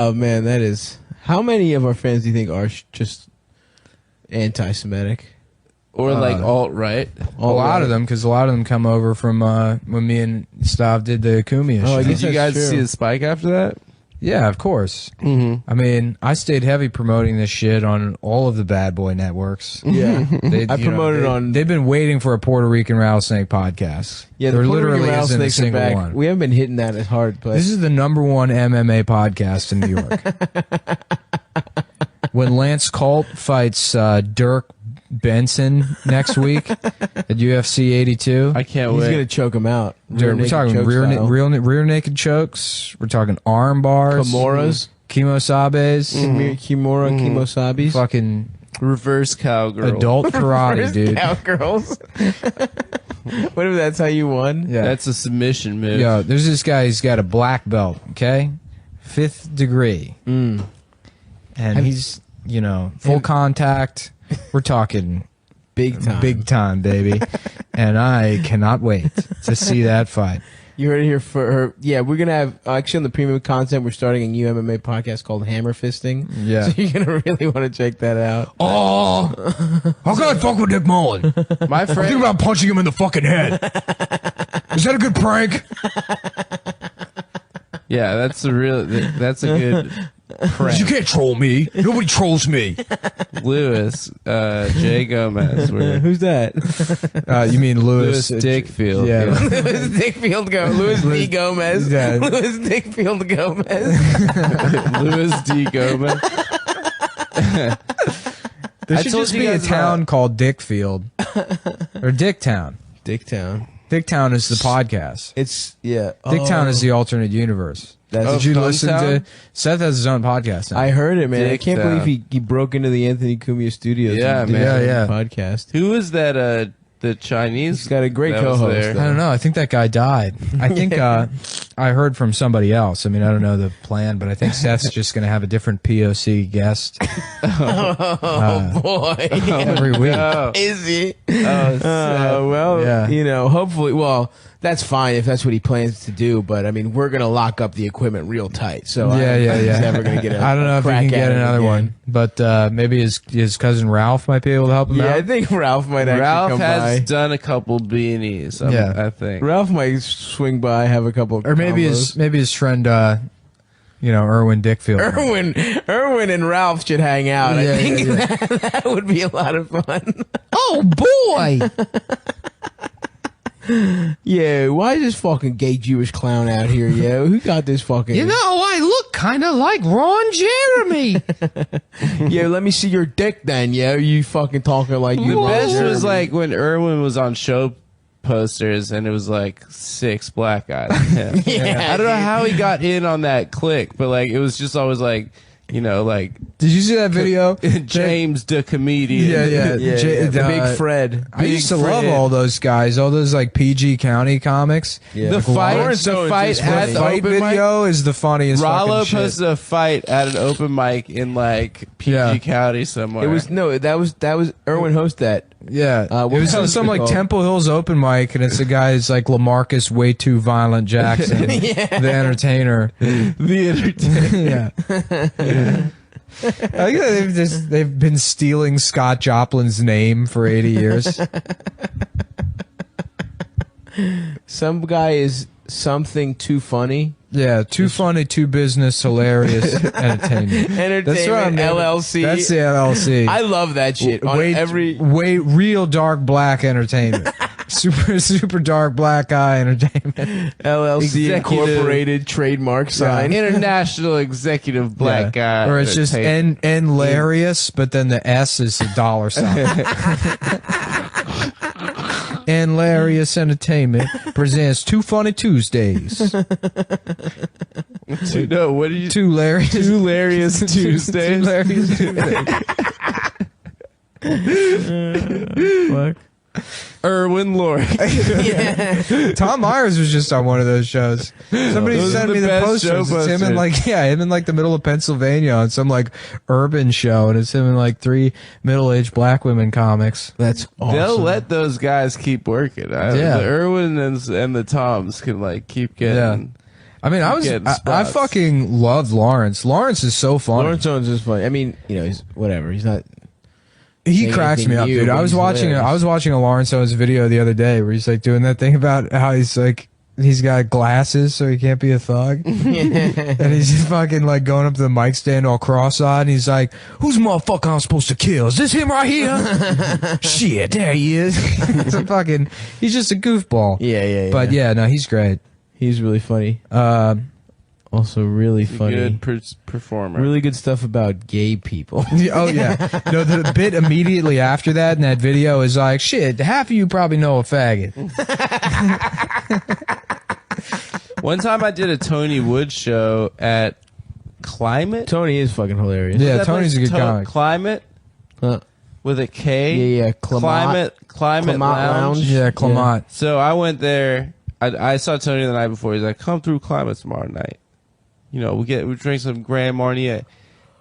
Oh man, that is. How many of our fans do you think are just anti-Semitic? Or like alt-right? A lot of them, because a lot of them come over from when me and Stav did the Kumia show. I guess Did you that's guys true. see the spike after that? Yeah, of course. Mm-hmm. I mean, I stayed heavy promoting this shit on all of the bad boy networks. Yeah, They, I promoted on. They've been waiting for a Puerto Rican rattlesnake podcast. Yeah, there the Puerto literally Rican isn't a rattlesnakes are single back. one. We haven't been hitting that as hard, but This is the #1 MMA podcast in New York. When Lance Colt fights Dirk Benson next week at UFC 82, I can't he's wait. gonna choke him out. dude, we're talking rear naked chokes. We're talking arm bars, Kimuras, kimosabes, Kimura, Kimosabis, fucking Reverse cowgirl. adult karate, dude. Cowgirls. What if that's how you won? Yeah, That's a submission move. yo, there's this guy. He's got a black belt. Okay, 5th degree, and he's full contact. We're talking Big time. baby. And I cannot wait to see that fight. You heard it here for her. Yeah, we're gonna have actually on the premium content. We're starting a new MMA podcast called Hammer Fisting. Yeah. So you're gonna really want to check that out. Oh, how can I fuck with Nick Mullen? My friend, about punching him in the fucking head. Is that a good prank? yeah, that's a good prank. can't troll me. Nobody trolls me. Lewis, Jay Gomez, Who's that? You mean Lewis Dickfield. Yeah. Louis Dickfield Gomez. Louis D. Gomez. Yeah. Louis Dickfield Gomez. Louis D. Gomez. There I should told just you be a guys town called Dickfield. Or Dicktown. Dicktown. Dicktown is the podcast. It's Dicktown is the alternate universe. That's Oh, Did you Fun listen Town? to... Seth has his own podcast now. I heard it, man. I can't Dicktown. believe he broke into the Anthony Cumia studios. Yeah, and did man. his Yeah. podcast. Who was that? The Chinese. He's got a great that was co-host, there? though. I don't know. I think that guy died. I think I heard from somebody else. I mean, I don't know the plan, but I think Seth's just going to have a different POC guest Oh boy, every week. Oh, is he? oh, Yeah. Hopefully, well, that's fine if that's what he plans to do. But I mean, we're gonna lock up the equipment real tight. So I don't think he's ever gonna get. I don't know if he crack can get at it another again. one, but maybe his cousin Ralph might be able to help him Yeah, I out. think Ralph might actually Ralph come has by. done a couple beanies. Yeah. I think. Ralph might swing by, have a couple. Of Or maybe his friend, Erwin Dickfield. Erwin and Ralph should hang out. I Yeah, think yeah, that would be a lot of fun. Oh boy! Yeah, why is this fucking gay Jewish clown out here, yo? Who got this fucking... I look kind of like Ron Jeremy. Yo, let me see your dick then, yo. You fucking talking like you... The Ron best Jeremy. was like when Irwin was on show posters and it was like 6 black guys. Yeah, I don't know how he got in on that click, but like it was just always like, like Did you see that video? James the comedian. Yeah. the Big Fred. I used to Big love Fred. all those guys, all those like PG County comics. Yeah. The fight, Lawrence the Owens fight is at funny. the Fight open mic. video is the funniest. Rollo fucking shit. posted a fight at an open mic in like PG Yeah. County somewhere. It was that was Erwin host that. Yeah, what it was was some it like called? Temple Hills open mic, and it's the guy's like Lamarcus Way Too Violent Jackson, the entertainer. the entertainer. Yeah. I think that they've been stealing Scott Joplin's name for 80 years. Some guy is something too funny. Yeah, too funny, too business, hilarious, entertainment. Entertainment LLC. That's the LLC. I love that shit. On every way real dark black entertainment. super dark black guy entertainment. LLC Executive- Incorporated trademark sign. International executive black guy. Or it's just N hilarious, but then the S is a dollar sign. And Larius Entertainment presents Two Funny Tuesdays. No, what do you? Two Larius Tuesdays. Two Larius Tuesdays. Irwin Lord. Tom Myers was just on one of those shows. Somebody Those sent are me the the best posters. show It's him in posters. him in like the middle of Pennsylvania on some like urban show, and it's him in like 3 middle-aged black women comics. That's awesome. They'll let those guys keep working. Yeah. The Irwin and the Toms can like keep getting. I mean, I fucking loved Lawrence. Lawrence is so funny. Lawrence Owens is funny. I mean, he's whatever. He's not. He cracks me up, dude. I was watching a Lawrence Owens video the other day where he's like doing that thing about how he's like he's got glasses so he can't be a thug, and he's just fucking like going up to the mic stand all cross-eyed, and he's like, "Who's the motherfucker I'm supposed to kill? Is this him right here?" Shit, there he is. He's just a goofball. Yeah. But yeah, no, he's great. He's really funny. Also really funny. Good performer. Really good stuff about gay people. Oh, yeah. No, the bit immediately after that in that video is like, shit, half of you probably know a faggot. One time I did a Tony Wood show at Climate. Tony is fucking hilarious. Yeah, Tony's a good comic. Climate? With a K? Yeah. Climate Lounge. Yeah, Climate. So I went there. I saw Tony the night before. He's like, come through Climate tomorrow night. You know, we drink some Grand Marnier.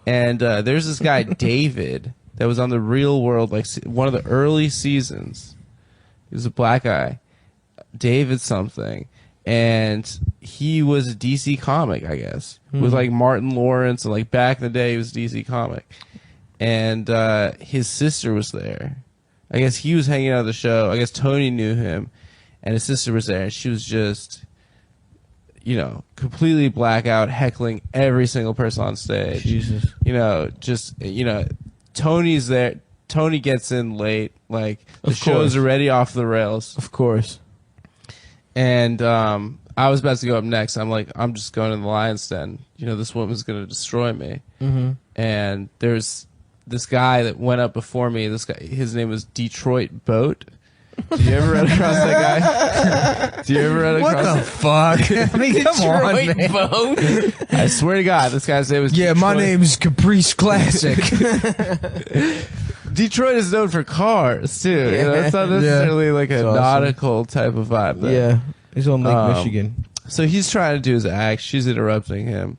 And there's this guy, David, that was on The Real World, like one of the early seasons. He was a black guy. David something. And he was a DC comic, I guess. With like Martin Lawrence, and like back in the day he was a DC comic. And his sister was there. I guess he was hanging out at the show. I guess Tony knew him. And his sister was there, and she was just, you know, completely blackout, heckling every single person on stage. Jesus. You know, just, you know, Tony's there. Tony gets in late. Like, the show's already off the rails. Of course. And I was about to go up next. I'm like, I'm just going to the Lion's Den. You know, this woman's going to destroy me. And there's this guy that went up before me. This guy, his name was Detroit Boat. Did you ever run across that guy? Did you ever run across? What the fuck? I mean, come on, man. Boat. I swear to God, this guy's name was Yeah, Detroit. my name's Caprice Classic. Detroit is known for cars, too. You know, it's not necessarily like a nautical type of vibe. But, yeah, he's on Lake Michigan. So he's trying to do his act. She's interrupting him.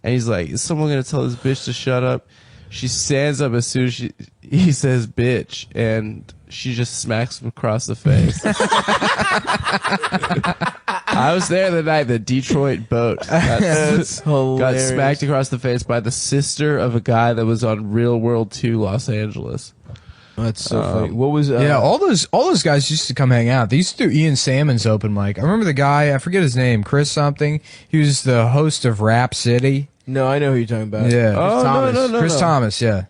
And he's like, is someone going to tell this bitch to shut up? She stands up as soon as he says bitch, and she just smacks him across the face. I was there the night the Detroit Boat got smacked across the face by the sister of a guy that was on Real World 2 Los Angeles. That's so funny. What was yeah, all those guys used to come hang out. They used to do Ian Salmon's open mic. I remember the guy, I forget his name, Chris something. He was the host of Rap City. No, I know who you're talking about. Yeah. Oh, Thomas. no. Chris Thomas, yeah.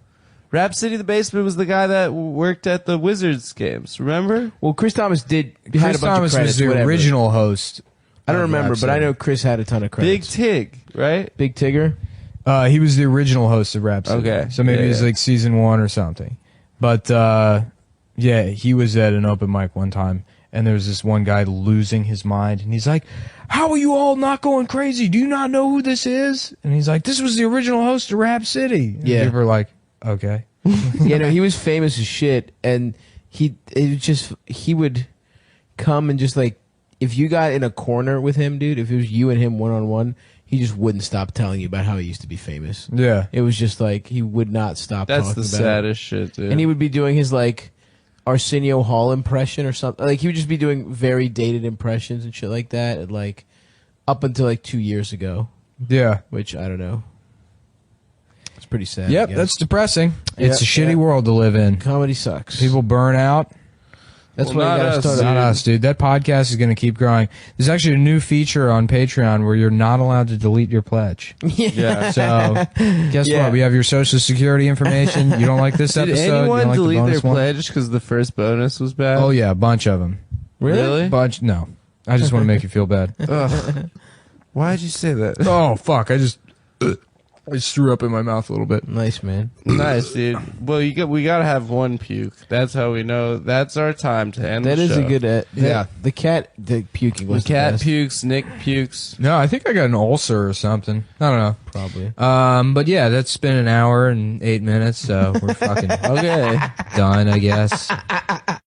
Rap City the Basement was the guy that worked at the Wizards games, remember? Well, Chris Thomas had a Chris bunch Thomas of credits, was the whatever. original host. I don't remember, but I know Chris had a ton of Big credits. Tig, right? Big Tigger? He was the original host of Rap City. Okay. So maybe it was like season 1 or something. But yeah, he was at an open mic one time, and there was this one guy losing his mind, and he's like, how are you all not going crazy? Do you not know who this is? And he's like, this was the original host of Rap City. And Yeah. people were like, okay. Yeah, no, he was famous as shit, and he would come and just like, if you got in a corner with him, dude, if it was you and him one-on-one, he just wouldn't stop telling you about how he used to be famous. Yeah. It was just like, he would not stop That's talking the about saddest shit, dude. And he would be doing his like Arsenio Hall impression or something. Like, he would just be doing very dated impressions and shit like that, and like up until like 2 years ago, Yeah. which I don't know. It's pretty sad. Yep, I guess. that's depressing. It's a Yeah, shitty world to live in. Comedy sucks. People burn out. That's Well, why you not gotta us, start. dude. Not us, dude. That podcast is going to keep growing. There's actually a new feature on Patreon where you're not allowed to delete your pledge. Yeah. So, guess Yeah. what? We have your social security information. You don't like this Did episode? You anyone don't like the delete their bonus one? pledge because the first bonus was bad? Oh, yeah, a bunch of them. Really? Bunch? No. I just want to make you feel bad. Ugh. Why'd you say that? Oh, fuck. I just threw up in my mouth a little bit. Nice, man. Nice, dude. Well, we gotta have one puke. That's how we know. That's our time to end That the is show. a good. Yeah. The puking was The cat the best. pukes. Nick pukes. No, I think I got an ulcer or something. I don't know. Probably. But yeah, that's been an hour and 8 minutes, so we're fucking Okay. done, I guess.